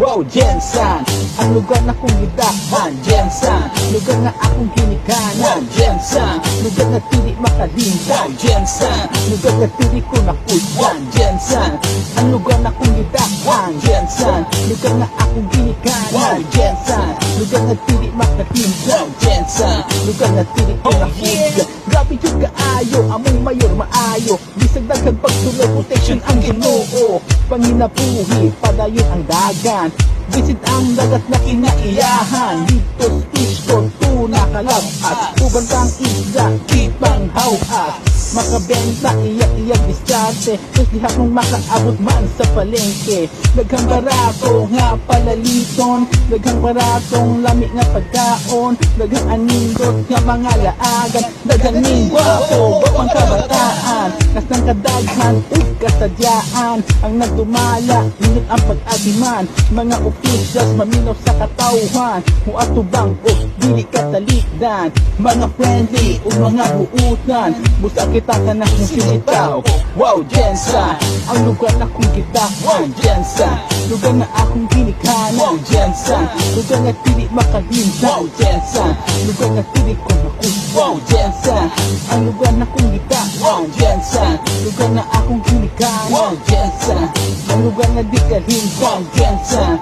wow, Jensan. Ang lugar na kong gidahan, Jensan. Lugar na akong ginikanan, Jensan. Lugar na tili makalimtan, Jensan. Lugar na tili ko napuyan, Jensan. Ang lugar na kong gidahan, Jensan. Lugar na akong ginikanan, Jensan. Lugar na tili makalimtan, Jensan. Lugar na tili ko napuyan. Grabe yung kaayo, among mayor maayo. Bisag daghang pagtuloy, protection ang Ginoo. Panginabuhi, padayon ang dagan. Visit ang dagat na kinaiyahan. Dito Isko, tuna kalabas. Uban kang isda, kipang hawas. Makabenta, iyak-iyak diskarte. Tapos diha kong makaabot man sa palengke. Daghang barato nga palaliton. Daghang baratong lami nga pagkaon. Daghang anindot nga mga laagan. Daghang ningwapo, wapang kabataan. Kas ng kadaghan, kasadyaan. Ang nagdumala, init ang pag-agiman. Mga officials maminaw sa katauhan. Muatubang o dili katalikdan. Mga friendly o mga buutan. Busa kita ka na kong sinitaw. Wow, Jensan. Ang lugar na kong gitawan, Jensan. Lugar na akong ginikanan, Jensan. Lugar na tili makalimtan, Jensan. Lugar na tili ko nakuwaw, Jensan. Ang lugar na kong gitawan, Jensan. Lugar na akong ginikanan, Jensan. Ang lugar na di kalimtan, Jensan.